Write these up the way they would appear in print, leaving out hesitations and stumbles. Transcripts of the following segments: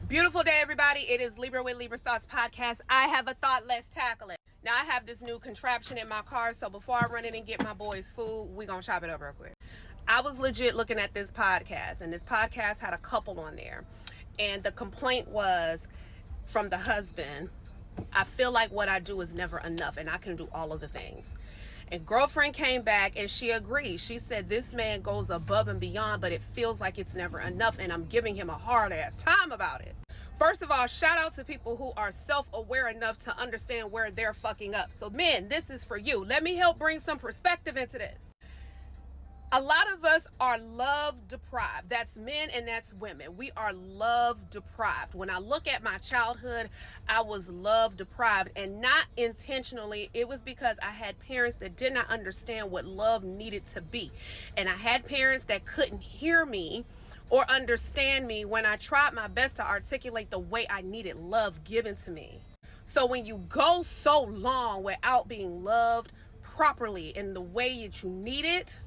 Beautiful day, everybody. It is Libra with Libra's Thoughts podcast. I have a thought, let's tackle it. Now, I have this new contraption in my car, so before I run in and get my boys food, we're going to chop it up real quick. I was legit looking at this podcast, and this podcast had a couple on there. And the complaint was from the husband, I feel like what I do is never enough, and I can do all of the things. And girlfriend came back and she agreed. She said this man goes above and beyond, but it feels like it's never enough, and I'm giving him a hard ass time about it. First of all, shout out to people who are self-aware enough to understand where they're fucking up. So men, this is for you. Let me help bring some perspective into this. A lot of us are love deprived. That's men and that's women. We are love deprived. When I look at my childhood, I was love deprived, and not intentionally. It was because I had parents that did not understand what love needed to be. And I had parents that couldn't hear me or understand me when I tried my best to articulate the way I needed love given to me. So when you go so long without being loved properly in the way that you need it,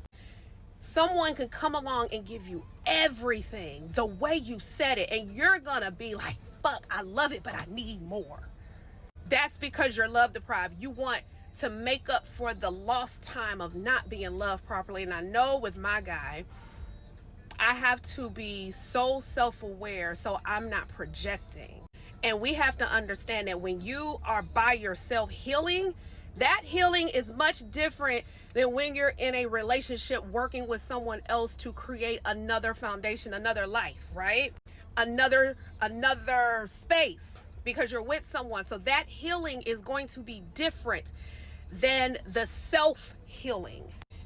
someone can come along and give you everything the way you said it, and you're gonna be like, fuck, I love it, but I need more. That's because you're love deprived. You want to make up for the lost time of not being loved properly. And I know with my guy, I have to be so self-aware so I'm not projecting. And we have to understand that when you are by yourself healing, that healing is much different than when you're in a relationship working with someone else to create another foundation, another life, right? Another space, because you're with someone. So that healing is going to be different than the self-healing.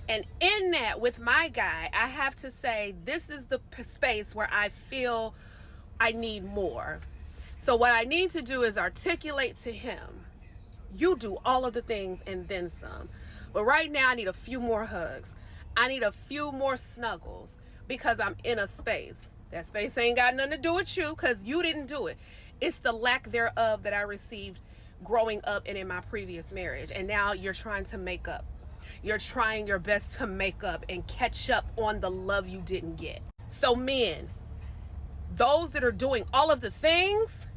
And in that, with my guy, I have to say, this is the space where I feel I need more. So what I need to do is articulate to him, you do all of the things and then some. But right now, I need a few more hugs. I need a few more snuggles because I'm in a space. That space ain't got nothing to do with you because you didn't do it. It's the lack thereof that I received growing up and in my previous marriage. And now you're trying to make up. You're trying your best to make up and catch up on the love you didn't get. So men, those that are doing all of the things,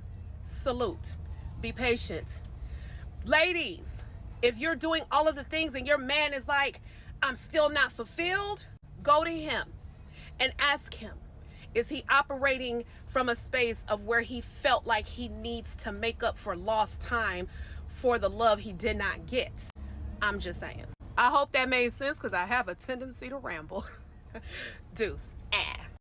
salute. Be patient. Ladies, if you're doing all of the things and your man is like, I'm still not fulfilled, go to him and ask him, is he operating from a space of where he felt like he needs to make up for lost time for the love he did not get? I'm just saying. I hope that made sense because I have a tendency to ramble. Deuce.